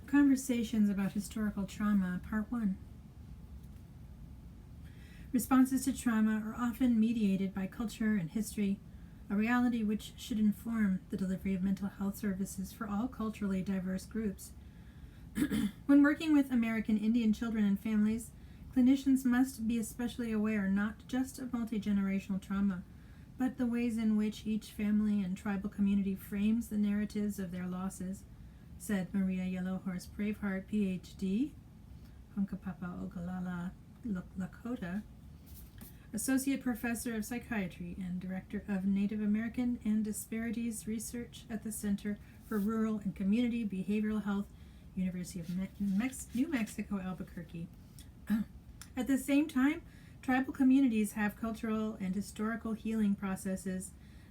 Conversations about Historical Trauma, Part 1. Responses to trauma are often mediated by culture and history, a reality which should inform the delivery of mental health services for all culturally diverse groups. When working with American Indian children and families, clinicians must be especially aware not just of multi-generational trauma, but the ways in which each family and tribal community frames the narratives of their losses, said Maria Yellowhorse Braveheart, Ph.D., Hunkapapa Oglala, Lakota, Associate Professor of Psychiatry and Director of Native American and Disparities Research at the Center for Rural and Community Behavioral Health, University of New Mexico, Albuquerque. At the same time, tribal communities have cultural and historical healing processes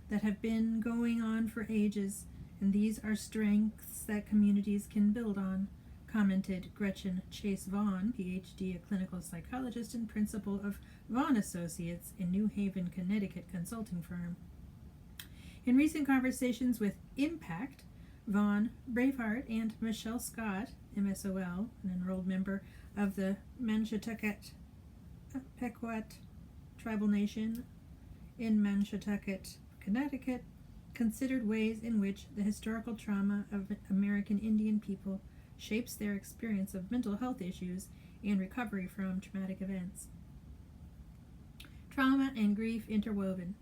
that have been going on for ages, and these are strengths that communities can build on, commented Gretchen Chase Vaughn, Ph.D., a clinical psychologist and principal of Vaughn Associates, a New Haven, Connecticut consulting firm. In recent conversations with Impact, Vaughn, Braveheart, and Michelle Scott, MSOL, an enrolled member of the Manshatucket Pequot Tribal Nation in Manshatucket, Connecticut, considered ways in which the historical trauma of American Indian people shapes their experience of mental health issues and recovery from traumatic events. Trauma and grief interwoven.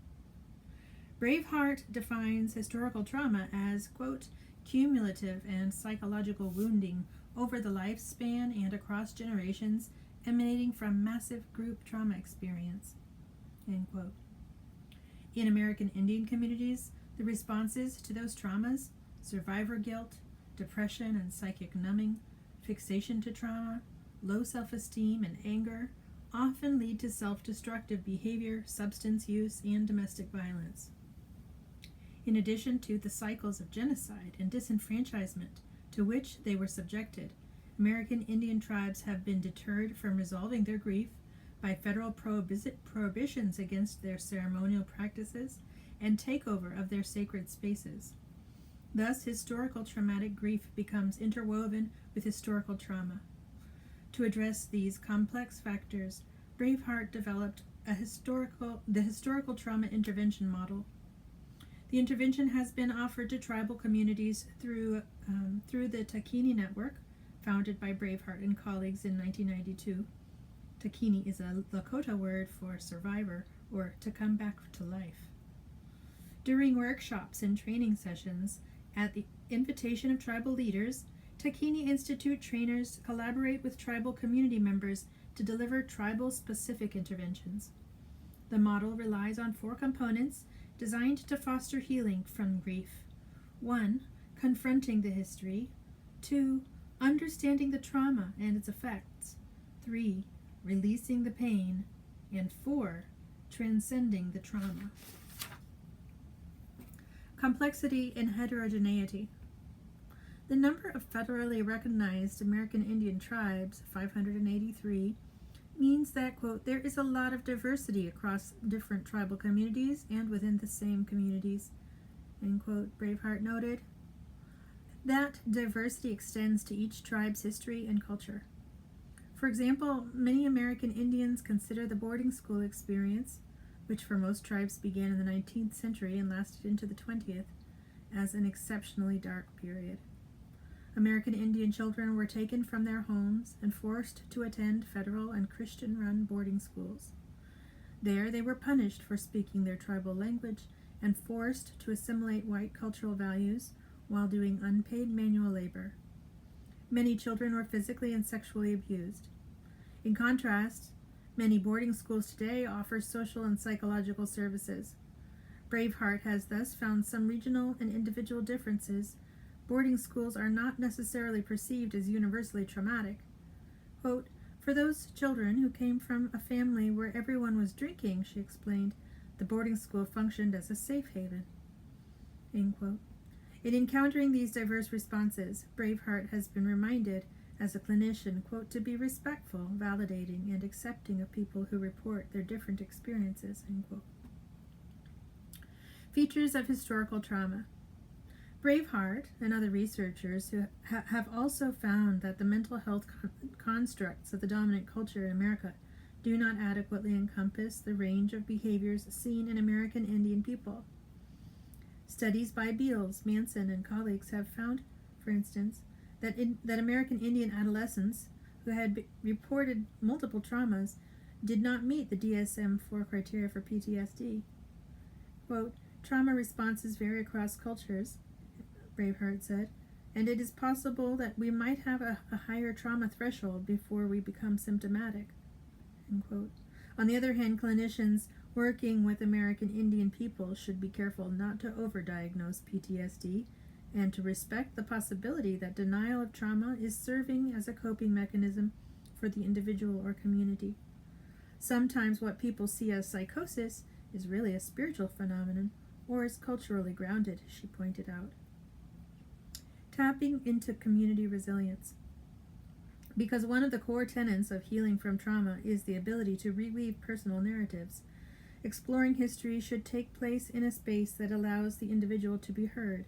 Braveheart defines historical trauma as, quote, cumulative and psychological wounding over the lifespan and across generations emanating from massive group trauma experience, end quote. In American Indian communities, the responses to those traumas, survivor guilt, depression and psychic numbing, fixation to trauma, low self-esteem and anger, often lead to self-destructive behavior, substance use, and domestic violence. In addition to the cycles of genocide and disenfranchisement to which they were subjected, American Indian tribes have been deterred from resolving their grief by federal prohibitions against their ceremonial practices and takeover of their sacred spaces. Thus, historical traumatic grief becomes interwoven with historical trauma. To address these complex factors, Braveheart developed the historical trauma intervention model. The intervention has been offered to tribal communities through the Takini Network, founded by Braveheart and colleagues in 1992. Takini is a Lakota word for survivor or to come back to life. During workshops and training sessions, at the invitation of tribal leaders, Takini Institute trainers collaborate with tribal community members to deliver tribal-specific interventions. The model relies on 4 components designed to foster healing from grief. 1. Confronting the history. 2. Understanding the trauma and its effects. 3. Releasing the pain. And 4. Transcending the trauma. Complexity and heterogeneity. The number of federally recognized American Indian tribes, 583, means that, quote, there is a lot of diversity across different tribal communities and within the same communities, end quote. Braveheart noted. That diversity extends to each tribe's history and culture. For example, many American Indians consider the boarding school experience, which for most tribes began in the 19th century and lasted into the 20th, as an exceptionally dark period. American Indian children were taken from their homes and forced to attend federal and Christian-run boarding schools. There they were punished for speaking their tribal language and forced to assimilate white cultural values while doing unpaid manual labor. Many children were physically and sexually abused. In contrast, many boarding schools today offer social and psychological services. Braveheart has thus found some regional and individual differences. Boarding schools are not necessarily perceived as universally traumatic. Quote, for those children who came from a family where everyone was drinking, she explained, the boarding school functioned as a safe haven. End quote. In encountering these diverse responses, Braveheart has been reminded as a clinician, quote, to be respectful, validating, and accepting of people who report their different experiences, end quote. Features of historical trauma. Braveheart and other researchers who have also found that the mental health constructs of the dominant culture in America do not adequately encompass the range of behaviors seen in American Indian people. Studies by Beals, Manson, and colleagues have found, for instance, that American Indian adolescents who had reported multiple traumas did not meet the DSM-4 criteria for PTSD. Quote, trauma responses vary across cultures, Braveheart said, and it is possible that we might have a higher trauma threshold before we become symptomatic. End quote. On the other hand, clinicians working with American Indian people should be careful not to overdiagnose PTSD and to respect the possibility that denial of trauma is serving as a coping mechanism for the individual or community. Sometimes what people see as psychosis is really a spiritual phenomenon or is culturally grounded, she pointed out. Tapping into community resilience. Because one of the core tenets of healing from trauma is the ability to reweave personal narratives, exploring history should take place in a space that allows the individual to be heard,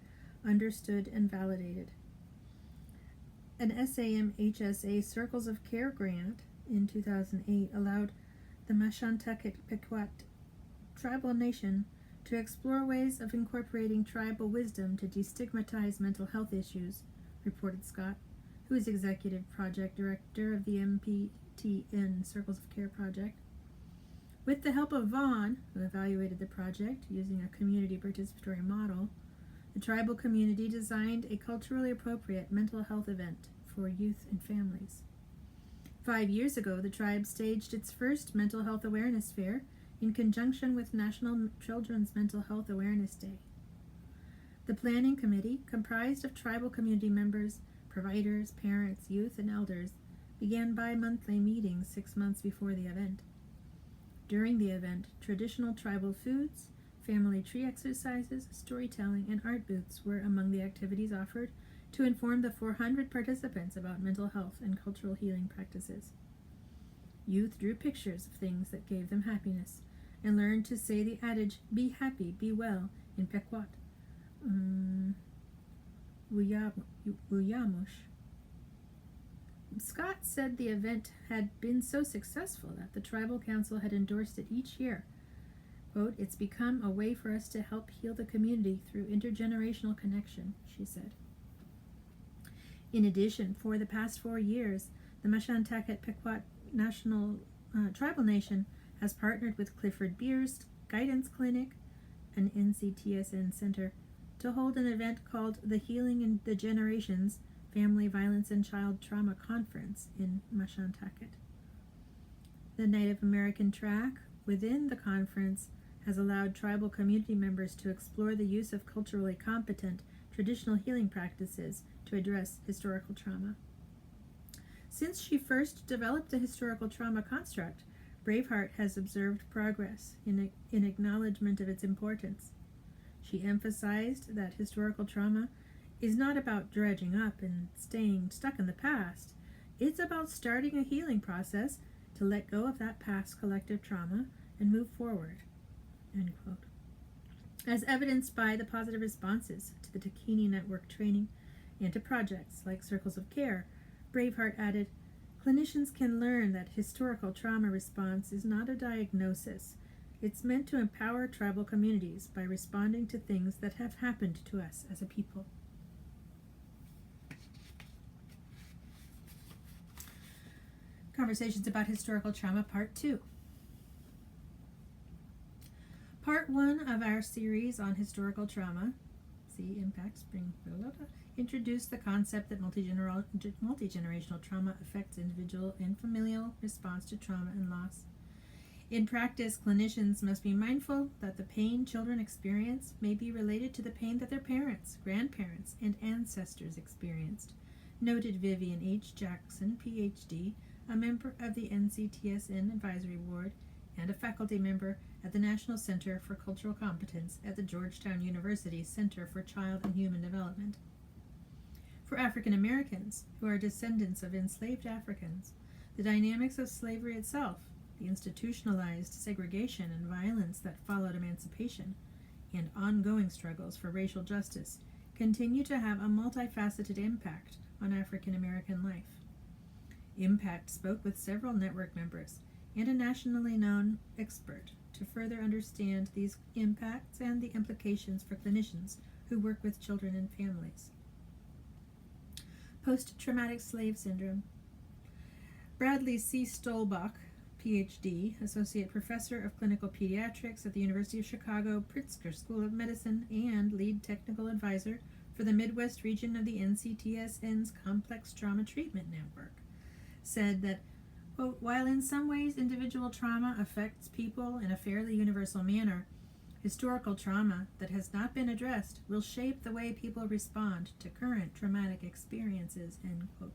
understood, and validated. An SAM-HSA Circles of Care grant in 2008 allowed the Mashantucket Pequot tribal nation to explore ways of incorporating tribal wisdom to destigmatize mental health issues, reported Scott, who is executive project director of the MPTN Circles of Care project. With the help of Vaughn, who evaluated the project using a community participatory model, the tribal community designed a culturally appropriate mental health event for youth and families. 5 years ago, the tribe staged its first mental health awareness fair in conjunction with National Children's Mental Health Awareness Day. The planning committee, comprised of tribal community members, providers, parents, youth, and elders, began bi-monthly meetings 6 months before the event. During the event, traditional tribal foods, family tree exercises, storytelling, and art booths were among the activities offered to inform the 400 participants about mental health and cultural healing practices. Youth drew pictures of things that gave them happiness and learned to say the adage, "Be happy, be well," in Pequot, Wuyamush. Scott said the event had been so successful that the Tribal Council had endorsed it each year. Quote, "It's become a way for us to help heal the community through intergenerational connection," she said. In addition, for the past 4 years, the Mashantucket Pequot National Tribal Nation has partnered with Clifford Beers Guidance Clinic, an NCTSN center, to hold an event called the Healing in the Generations Family Violence and Child Trauma Conference in Mashantucket. The Native American track within the conference has allowed tribal community members to explore the use of culturally competent traditional healing practices to address historical trauma. Since she first developed the historical trauma construct, Braveheart has observed progress in acknowledgement of its importance. She emphasized that historical trauma is not about dredging up and staying stuck in the past. It's about starting a healing process to let go of that past collective trauma and move forward. End quote. As evidenced by the positive responses to the Dakini Network training and to projects like Circles of Care, Braveheart added, "Clinicians can learn that historical trauma response is not a diagnosis. It's meant to empower tribal communities by responding to things that have happened to us as a people." Conversations about Historical Trauma, Part 2. Part 1 of our series on historical trauma, see Impact Spring, introduced the concept that multi-generational trauma affects individual and familial response to trauma and loss. In practice, clinicians must be mindful that the pain children experience may be related to the pain that their parents, grandparents, and ancestors experienced, noted Vivian H. Jackson, Ph.D., a member of the NCTSN Advisory Board and a faculty member at the National Center for Cultural Competence at the Georgetown University Center for Child and Human Development. For African Americans, who are descendants of enslaved Africans, the dynamics of slavery itself, the institutionalized segregation and violence that followed emancipation, and ongoing struggles for racial justice continue to have a multifaceted impact on African American life. Impact spoke with several network members and a nationally known expert to further understand these impacts and the implications for clinicians who work with children and families. Post-traumatic slave syndrome. Bradley C. Stolbach, Ph.D., Associate Professor of Clinical Pediatrics at the University of Chicago Pritzker School of Medicine and Lead Technical Advisor for the Midwest region of the NCTSN's Complex Trauma Treatment Network, said that, quote, while in some ways individual trauma affects people in a fairly universal manner, historical trauma that has not been addressed will shape the way people respond to current traumatic experiences, end quote.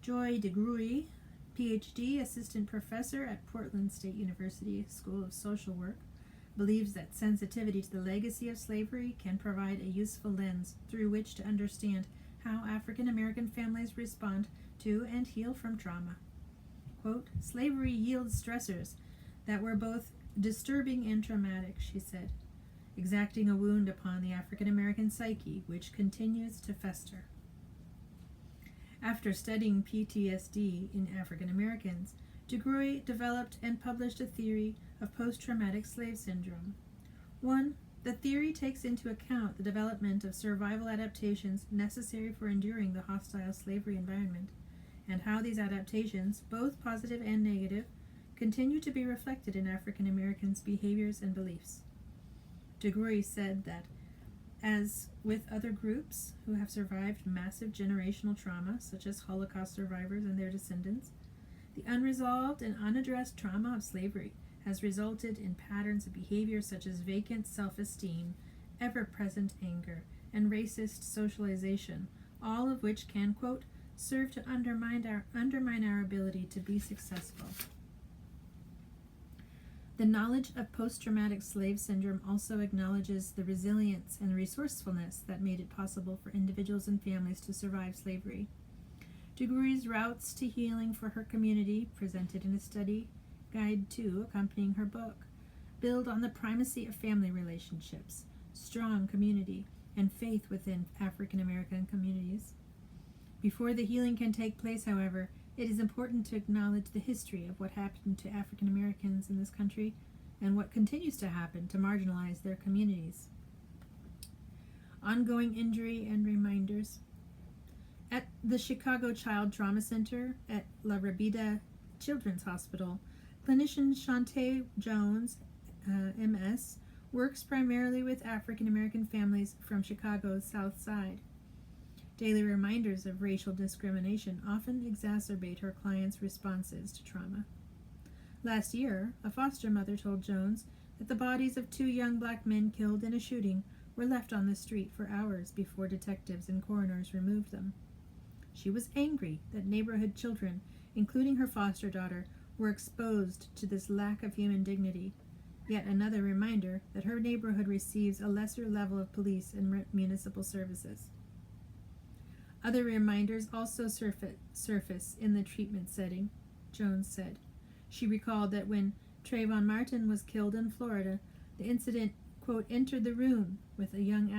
Joy DeGruy, Ph.D., Assistant Professor at Portland State University School of Social Work, believes that sensitivity to the legacy of slavery can provide a useful lens through which to understand how African American families respond to and heal from trauma. Quote, slavery yields stressors that were both disturbing and traumatic, she said, exacting a wound upon the African American psyche, which continues to fester. After studying PTSD in African Americans, DeGruy developed and published a theory of post-traumatic slave syndrome. 1. The theory takes into account the development of survival adaptations necessary for enduring the hostile slavery environment, and how these adaptations, both positive and negative, continue to be reflected in African Americans' behaviors and beliefs. DeGruy said that, as with other groups who have survived massive generational trauma, such as Holocaust survivors and their descendants, the unresolved and unaddressed trauma of slavery has resulted in patterns of behavior such as vacant self-esteem, ever-present anger, and racist socialization, all of which can, quote, serve to undermine our ability to be successful. The knowledge of post-traumatic slave syndrome also acknowledges the resilience and resourcefulness that made it possible for individuals and families to survive slavery. DeGruy's Routes to Healing for her community, presented in a study guide 2 accompanying her book, build on the primacy of family relationships, strong community, and faith within African American communities. Before the healing can take place, however, it is important to acknowledge the history of what happened to African Americans in this country and what continues to happen to marginalize their communities. Ongoing injury and reminders. At the Chicago Child Trauma Center at La Rabida Children's Hospital, clinician Shantae Jones, MS, works primarily with African American families from Chicago's South Side. Daily reminders of racial discrimination often exacerbate her clients' responses to trauma. Last year, a foster mother told Jones that the bodies of 2 young black men killed in a shooting were left on the street for hours before detectives and coroners removed them. She was angry that neighborhood children, including her foster daughter, were exposed to this lack of human dignity, yet another reminder that her neighborhood receives a lesser level of police and municipal services. Other reminders also surface in the treatment setting, Jones said. She recalled that when Trayvon Martin was killed in Florida, the incident, quote, entered the room with a young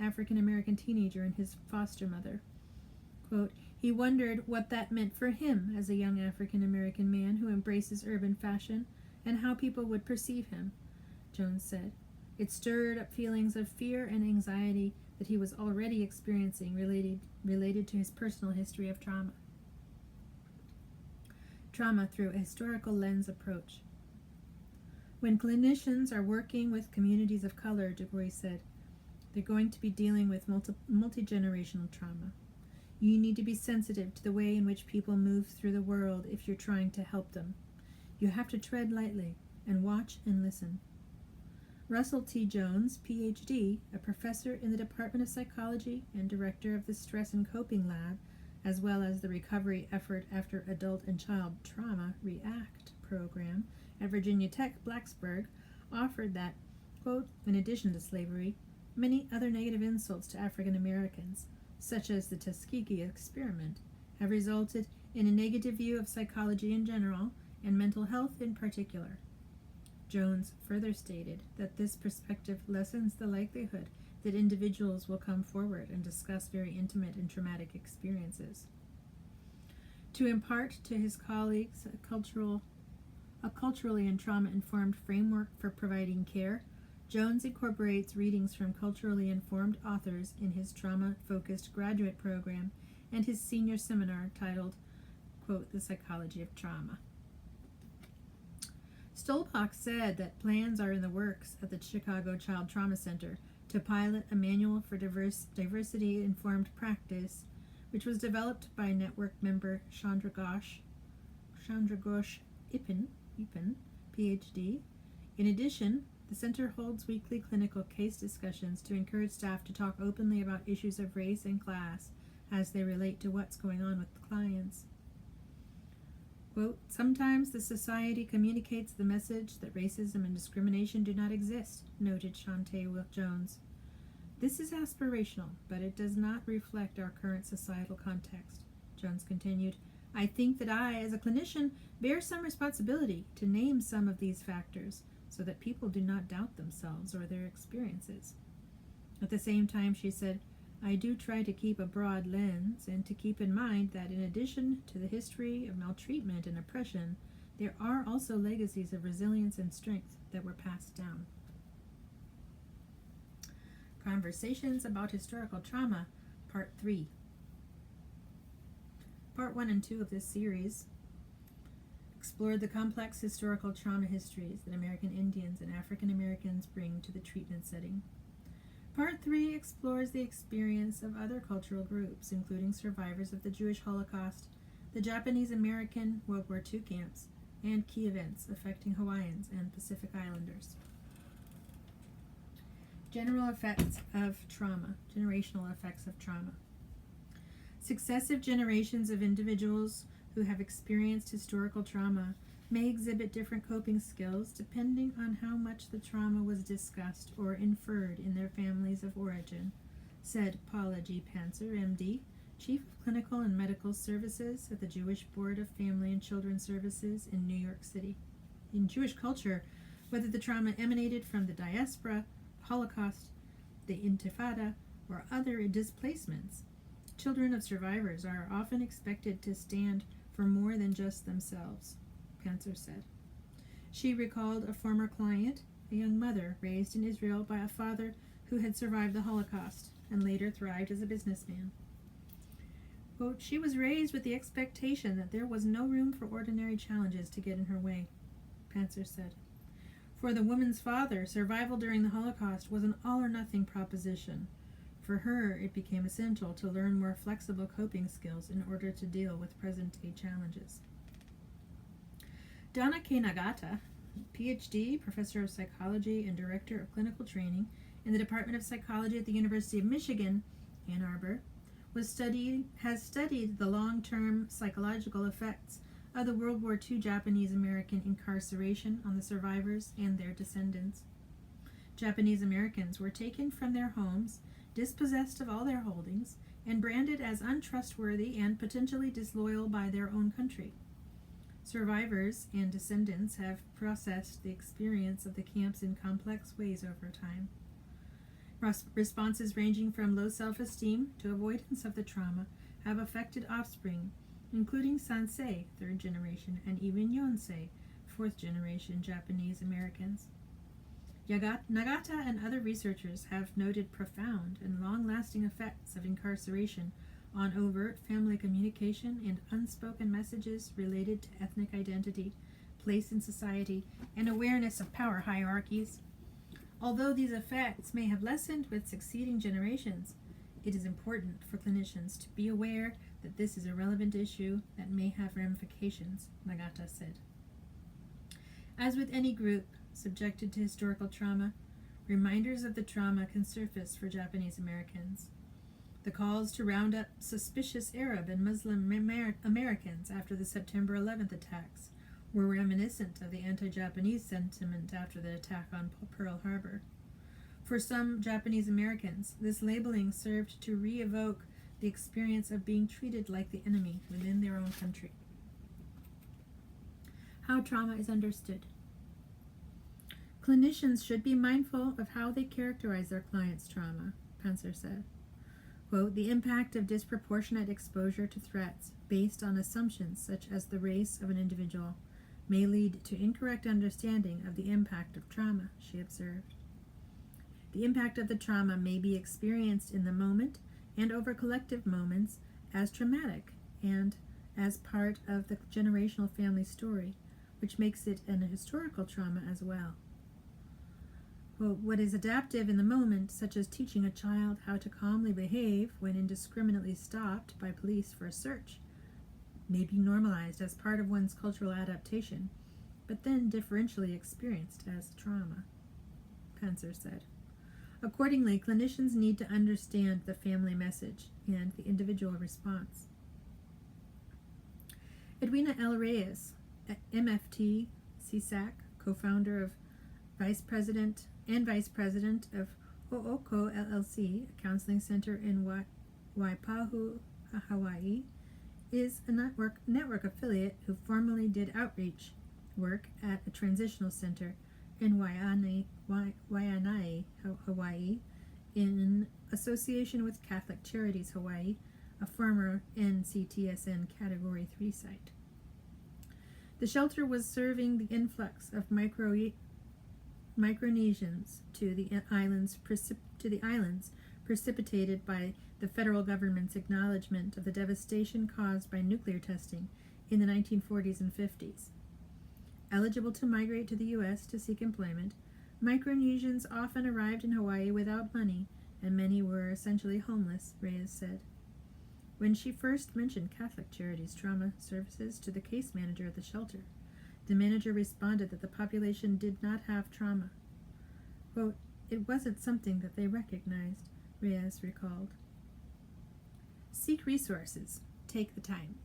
African-American teenager and his foster mother. Quote, he wondered what that meant for him as a young African-American man who embraces urban fashion and how people would perceive him, Jones said. It stirred up feelings of fear and anxiety that he was already experiencing related to his personal history of trauma. Trauma through a historical lens approach. When clinicians are working with communities of color, DeGruy said, they're going to be dealing with multi-generational trauma. You need to be sensitive to the way in which people move through the world if you're trying to help them. You have to tread lightly and watch and listen. Russell T. Jones, Ph.D., a professor in the Department of Psychology and director of the Stress and Coping Lab, as well as the Recovery Effort After Adult and Child Trauma, REACT program at Virginia Tech, Blacksburg, offered that, quote, in addition to slavery, many other negative insults to African Americans, such as the Tuskegee experiment, have resulted in a negative view of psychology in general and mental health in particular. Jones further stated that this perspective lessens the likelihood that individuals will come forward and discuss very intimate and traumatic experiences. To impart to his colleagues a culturally and trauma-informed framework for providing care, Jones incorporates readings from culturally informed authors in his trauma-focused graduate program and his senior seminar titled, quote, The Psychology of Trauma. Stolbach said that plans are in the works at the Chicago Child Trauma Center to pilot a manual for diversity-informed practice, which was developed by network member Chandra Ghosh Ippen, PhD. In addition, the center holds weekly clinical case discussions to encourage staff to talk openly about issues of race and class as they relate to what's going on with the clients. Quote, sometimes the society communicates the message that racism and discrimination do not exist, noted Shante Jones. This is aspirational, but it does not reflect our current societal context. Jones continued, I think that I, as a clinician, bear some responsibility to name some of these factors so that people do not doubt themselves or their experiences. At the same time, she said, I do try to keep a broad lens and to keep in mind that in addition to the history of maltreatment and oppression, there are also legacies of resilience and strength that were passed down. Conversations about Historical Trauma, Part 3. Part 1 and 2 of this series explored the complex historical trauma histories that American Indians and African Americans bring to the treatment setting. Part 3 explores the experience of other cultural groups, including survivors of the Jewish Holocaust, the Japanese American World War II camps, and key events affecting Hawaiians and Pacific Islanders. General effects of trauma, generational effects of trauma. Successive generations of individuals who have experienced historical trauma may exhibit different coping skills depending on how much the trauma was discussed or inferred in their families of origin, said Paula G. Panzer, MD, Chief of Clinical and Medical Services at the Jewish Board of Family and Children's Services in New York City. In Jewish culture, whether the trauma emanated from the diaspora, Holocaust, the Intifada, or other displacements, children of survivors are often expected to stand for more than just themselves, Panzer said. She recalled a former client, a young mother raised in Israel by a father who had survived the Holocaust and later thrived as a businessman. Quote, she was raised with the expectation that there was no room for ordinary challenges to get in her way, Panzer said. For the woman's father, survival during the Holocaust was an all-or-nothing proposition. For her, it became essential to learn more flexible coping skills in order to deal with present-day challenges. Donna K. Nagata, PhD, Professor of Psychology and Director of Clinical Training in the Department of Psychology at the University of Michigan, Ann Arbor, has studied the long-term psychological effects of the World War II Japanese-American incarceration on the survivors and their descendants. Japanese Americans were taken from their homes, dispossessed of all their holdings, and branded as untrustworthy and potentially disloyal by their own country. Survivors and descendants have processed the experience of the camps in complex ways over time. Responses ranging from low self-esteem to avoidance of the trauma have affected offspring, including Sansei, third generation, and even Yonsei, fourth generation Japanese Americans. Nagata and other researchers have noted profound and long-lasting effects of incarceration on overt family communication and unspoken messages related to ethnic identity, place in society, and awareness of power hierarchies. Although these effects may have lessened with succeeding generations, it is important for clinicians to be aware that this is a relevant issue that may have ramifications, Nagata said. As with any group subjected to historical trauma, reminders of the trauma can surface for Japanese Americans. The calls to round up suspicious Arab and Muslim Americans after the September 11th attacks were reminiscent of the anti-Japanese sentiment after the attack on Pearl Harbor. For some Japanese Americans, this labeling served to re-evoke the experience of being treated like the enemy within their own country. How trauma is understood. Clinicians should be mindful of how they characterize their clients' trauma, Panzer said. Quote, the impact of disproportionate exposure to threats based on assumptions such as the race of an individual may lead to incorrect understanding of the impact of trauma, she observed. The impact of the trauma may be experienced in the moment and over collective moments as traumatic and as part of the generational family story, which makes it an historical trauma as well. Quote, what is adaptive in the moment, such as teaching a child how to calmly behave when indiscriminately stopped by police for a search, may be normalized as part of one's cultural adaptation, but then differentially experienced as trauma, Panzer said. Accordingly, clinicians need to understand the family message and the individual response. Edwina L. Reyes, MFT CSAC, co-founder of Vice President of Ho'oko LLC, a counseling center in Waipahu, Hawaii, is a network affiliate who formerly did outreach work at a transitional center in Waianae, Hawaii, in association with Catholic Charities Hawaii, a former NCTSN Category 3 site. The shelter was serving the influx of Micronesians to the islands precipitated by the federal government's acknowledgement of the devastation caused by nuclear testing in the 1940s and 50s. Eligible to migrate to the U.S. to seek employment, Micronesians often arrived in Hawaii without money, and many were essentially homeless, Reyes said. When she first mentioned Catholic Charities Trauma Services to the case manager at the shelter, the manager responded that the population did not have trauma. Quote, it wasn't something that they recognized, Reyes recalled. Seek resources. Take the time.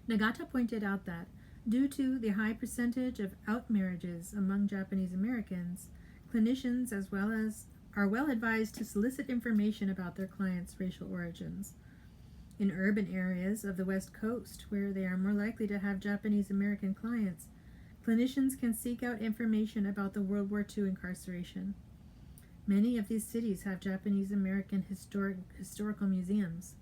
Nagata pointed out that, due to the high percentage of out marriages among Japanese Americans, clinicians are well advised to solicit information about their clients' racial origins. In urban areas of the West Coast, where they are more likely to have Japanese American clients, clinicians can seek out information about the World War II incarceration. Many of these cities have Japanese American historical museums.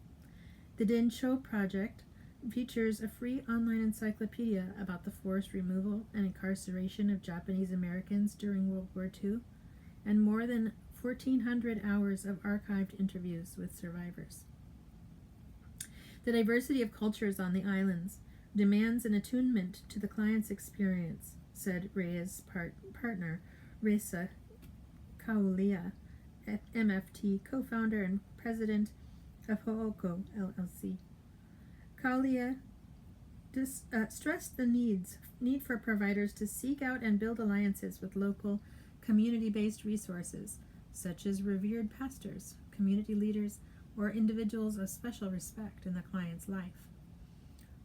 The Densho Project features a free online encyclopedia about the forced removal and incarceration of Japanese Americans during World War II, and more than 1,400 hours of archived interviews with survivors. The diversity of cultures on the islands demands an attunement to the client's experience, said Reyes' partner, Risa Kaulia, MFT co-founder and president of Ho'oko LLC. Kaulia stressed the need for providers to seek out and build alliances with local community-based resources, such as revered pastors, community leaders, or individuals of special respect in the client's life.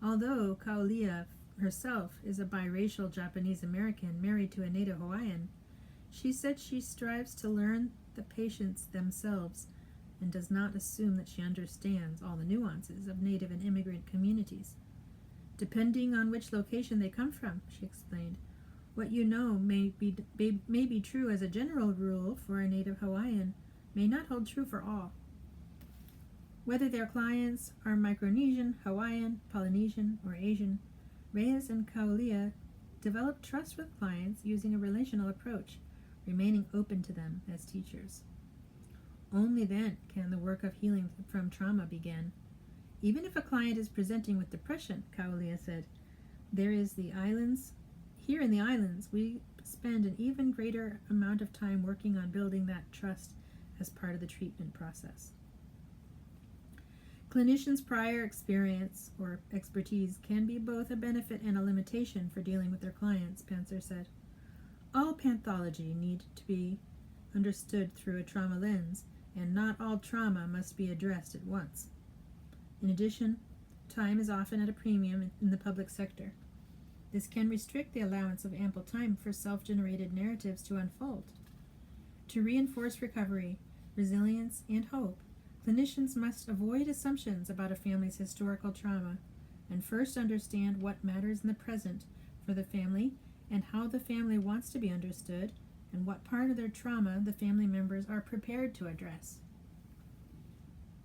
Although Kaulia herself is a biracial Japanese American married to a native Hawaiian, she said she strives to learn the patients themselves and does not assume that she understands all the nuances of native and immigrant communities. Depending on which location they come from, she explained, what you know may be true as a general rule for a native Hawaiian may not hold true for all. Whether their clients are Micronesian, Hawaiian, Polynesian, or Asian, Reyes and Kaulia develop trust with clients using a relational approach, remaining open to them as teachers. Only then can the work of healing from trauma begin. Even if a client is presenting with depression, Kaulia said, here in the islands, we spend an even greater amount of time working on building that trust as part of the treatment process. Clinicians' prior experience or expertise can be both a benefit and a limitation for dealing with their clients, Panzer said. All pathology need to be understood through a trauma lens, and not all trauma must be addressed at once. In addition, time is often at a premium in the public sector. This can restrict the allowance of ample time for self-generated narratives to unfold. To reinforce recovery, resilience, and hope, clinicians must avoid assumptions about a family's historical trauma and first understand what matters in the present for the family and how the family wants to be understood, and what part of their trauma the family members are prepared to address.